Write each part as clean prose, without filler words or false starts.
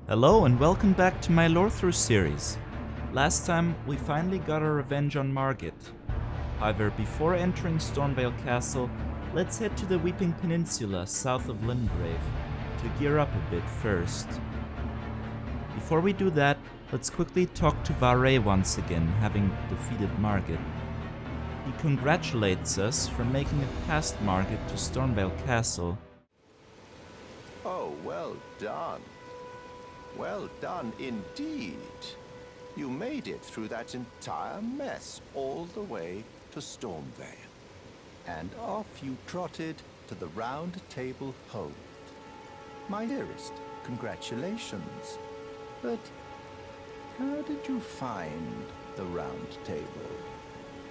Hello and welcome back to my Lorethrough series. Last time we finally got our revenge on Margit. However, before entering Stormvale Castle, let's head to the Weeping Peninsula south of Limgrave to gear up a bit first. Before we do that, let's quickly talk to Vare once again, having defeated Margit. He congratulates us for making it past Margit to Stormvale Castle. Oh, well done. Well done indeed. You made it through that entire mess all the way to Stormvale. And off you trotted to the Round Table Hold. My dearest, congratulations. But how did you find the Round Table?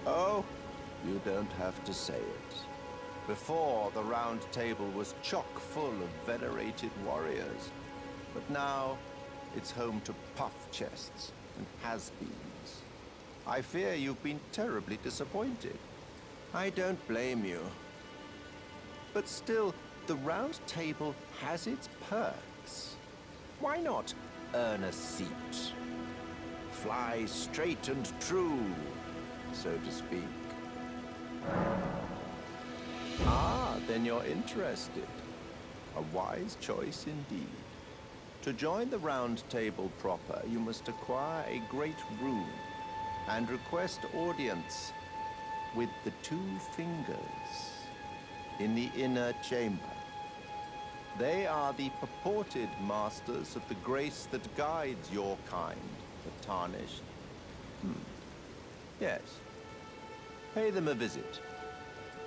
Oh, you don't have to say it. Before, the Round Table was chock full of venerated warriors. But now, it's home to puff chests and has-beens. I fear you've been terribly disappointed. I don't blame you. But still, the Round Table has its perks. Why not earn a seat? Fly straight and true, so to speak. Ah, then you're interested. A wise choice indeed. To join the Round Table proper, you must acquire a great rune and request audience with the two fingers in the inner chamber. They are the purported masters of the grace that guides your kind, the tarnished. Yes. Pay them a visit,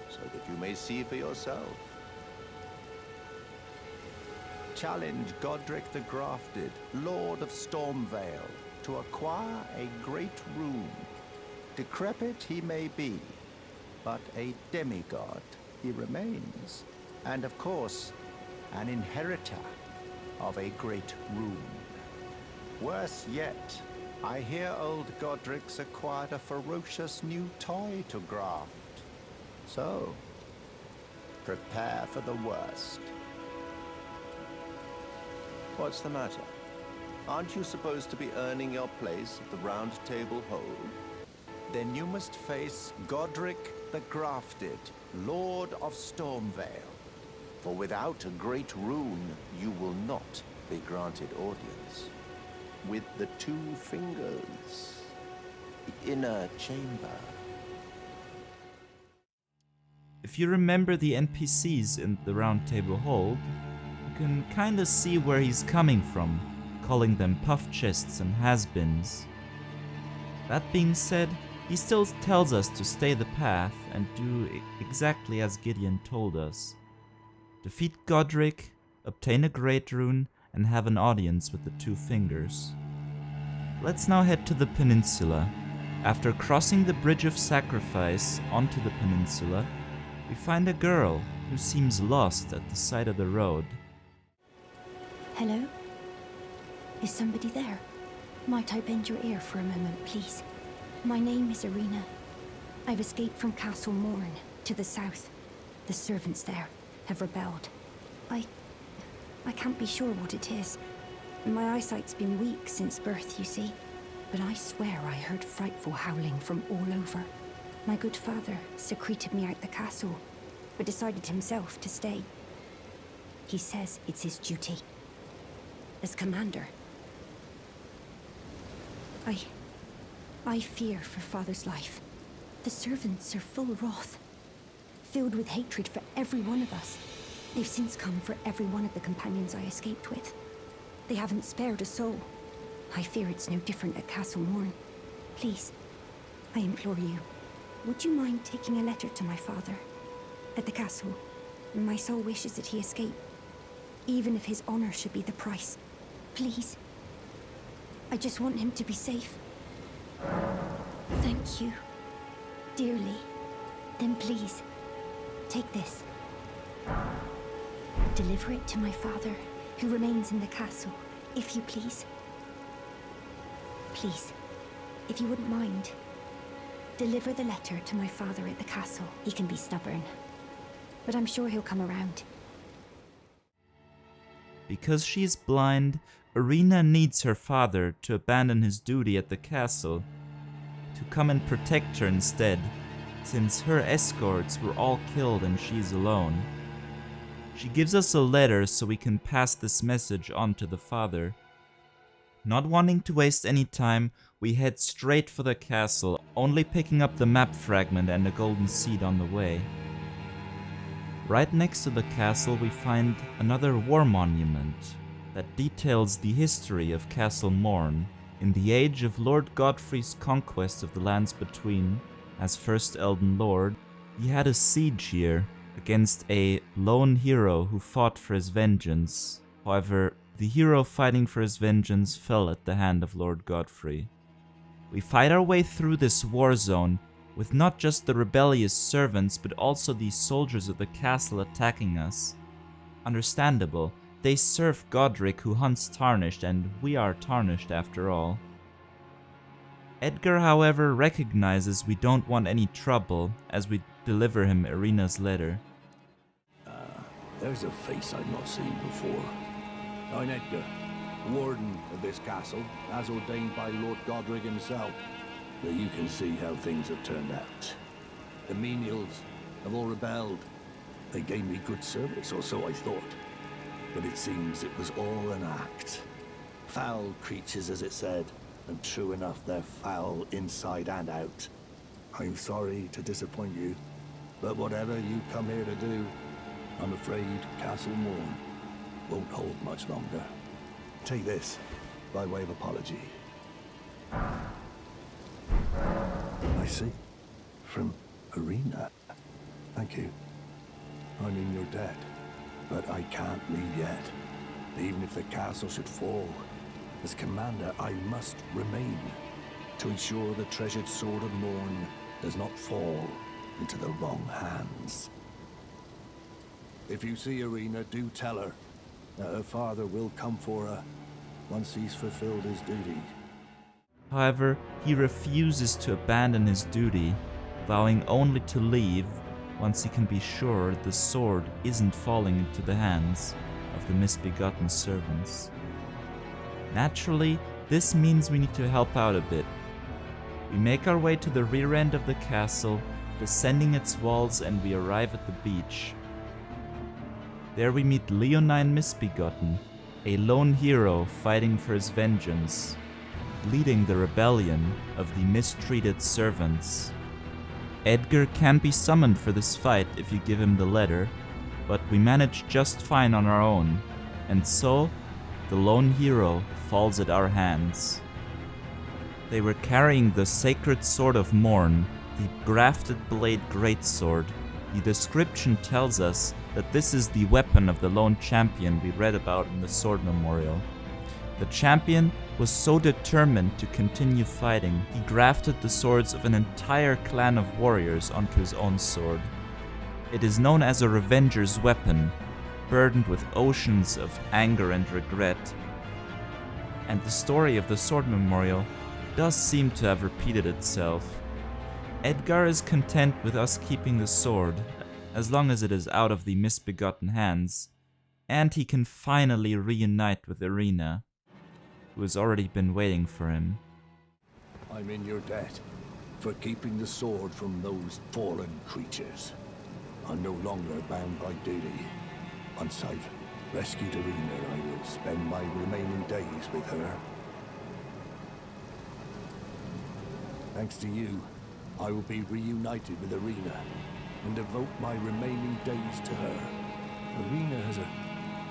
so that you may see for yourself. Challenge Godric the Grafted, Lord of Stormvale, to acquire a great rune. Decrepit he may be, but a demigod he remains. And of course, an inheritor of a great rune. Worse yet, I hear old Godric's acquired a ferocious new toy to graft. So, prepare for the worst. What's the matter? Aren't you supposed to be earning your place at the Round Table Hold? Then you must face Godric the Grafted, Lord of Stormvale. For without a great rune, you will not be granted audience. With the two fingers, the inner chamber. If you remember the NPCs in the Round Table Hold, you can kinda see where he's coming from, calling them puff chests and has-beens. That being said, he still tells us to stay the path and do exactly as Gideon told us. Defeat Godric, obtain a great rune, and have an audience with the two fingers. Let's now head to the peninsula. After crossing the Bridge of Sacrifice onto the peninsula, we find a girl who seems lost at the side of the road. Hello? Is somebody there? Might I bend your ear for a moment, please? My name is Irina. I've escaped from Castle Morne to the south. The servants there have rebelled. I can't be sure what it is. My eyesight's been weak since birth, you see. But I swear I heard frightful howling from all over. My good father secreted me out the castle, but decided himself to stay. He says it's his duty. As commander. I fear for father's life. The servants are full wrath, filled with hatred for every one of us. They've since come for every one of the companions I escaped with. They haven't spared a soul. I fear it's no different at Castle Morne. Please, I implore you, would you mind taking a letter to my father? At the castle, my soul wishes that he escape, even if his honor should be the price. Please. I just want him to be safe. Thank you. Dearly. Then please, take this. Deliver it to my father, who remains in the castle, if you please. Please, if you wouldn't mind, deliver the letter to my father at the castle. He can be stubborn, but I'm sure he'll come around. Because she's blind, Irina needs her father to abandon his duty at the castle, to come and protect her instead, since her escorts were all killed and she's alone. She gives us a letter so we can pass this message on to the father. Not wanting to waste any time, we head straight for the castle, only picking up the map fragment and a golden seed on the way. Right next to the castle we find another war monument that details the history of Castle Morne in the age of Lord Godfrey's conquest of the lands between. As first Elden Lord, he had a siege here against a lone hero who fought for his vengeance. However, the hero fighting for his vengeance fell at the hand of Lord Godfrey. We fight our way through this war zone with not just the rebellious servants but also the soldiers of the castle attacking us. Understandable, they serve Godric who hunts Tarnished, and we are Tarnished after all. Edgar, however, recognizes we don't want any trouble as we deliver him Irina's letter. There's a face I've not seen before. I'm Edgar, warden of this castle, as ordained by Lord Godric himself. But you can see how things have turned out. The menials have all rebelled. They gave me good service, or so I thought. But it seems it was all an act. Foul creatures, as it said, and true enough, they're foul inside and out. I'm sorry to disappoint you, but whatever you come here to do, I'm afraid Castle Morne won't hold much longer. Take this, by way of apology. I see. From Irina. Thank you. I mean, you're dead, but I can't leave yet. Even if the castle should fall, as commander, I must remain to ensure the treasured Sword of Morne does not fall into the wrong hands. If you see Irina, do tell her that her father will come for her once he's fulfilled his duty. However, he refuses to abandon his duty, vowing only to leave once he can be sure the sword isn't falling into the hands of the misbegotten servants. Naturally, this means we need to help out a bit. We make our way to the rear end of the castle, descending its walls, and we arrive at the beach. There we meet Leonine Misbegotten, a lone hero fighting for his vengeance, leading the rebellion of the mistreated servants. Edgar can be summoned for this fight if you give him the letter, but we manage just fine on our own, and so the lone hero falls at our hands. They were carrying the sacred Sword of Morne, the grafted blade greatsword. The description tells us that this is the weapon of the lone champion we read about in the Sword Memorial. The champion was so determined to continue fighting, he grafted the swords of an entire clan of warriors onto his own sword. It is known as a revenger's weapon, burdened with oceans of anger and regret. And the story of the Sword Memorial does seem to have repeated itself. Edgar is content with us keeping the sword, as long as it is out of the misbegotten hands, and he can finally reunite with Irina, who has already been waiting for him. I'm in your debt for keeping the sword from those fallen creatures. I'm no longer bound by duty. Once I've rescued Irina, I will spend my remaining days with her. Thanks to you, I will be reunited with Irina and devote my remaining days to her. Irina has a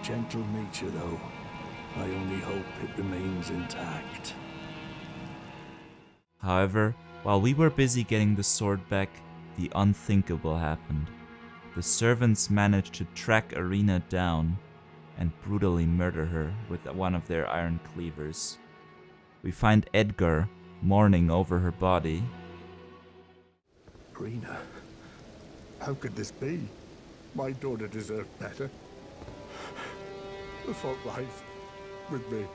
gentle nature, though. I only hope it remains intact. However, while we were busy getting the sword back, the unthinkable happened. The servants managed to track Irina down and brutally murder her with one of their iron cleavers. We find Edgar mourning over her body. Irina, how could this be? My daughter deserved better. The fault lies with me.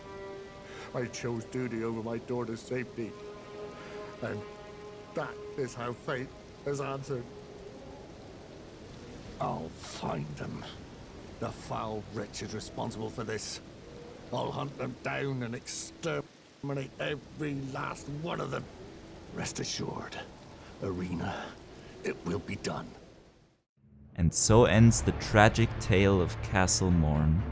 I chose duty over my daughter's safety. And that is how fate has answered. I'll find them. The foul wretches responsible for this. I'll hunt them down and exterminate every last one of them. Rest assured, Irina, it will be done. And so ends the tragic tale of Castle Morne.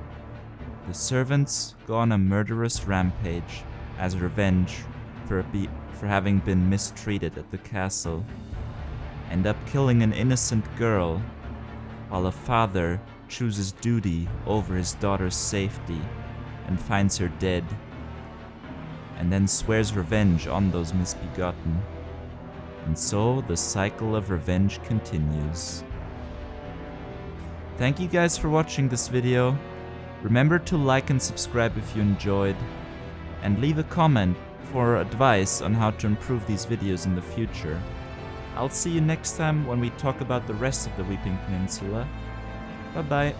The servants go on a murderous rampage as revenge for having been mistreated at the castle, end up killing an innocent girl, while a father chooses duty over his daughter's safety and finds her dead, and then swears revenge on those misbegotten. And so the cycle of revenge continues. Thank you guys for watching this video. Remember to like and subscribe if you enjoyed, and leave a comment for advice on how to improve these videos in the future. I'll see you next time when we talk about the rest of the Weeping Peninsula. Bye bye.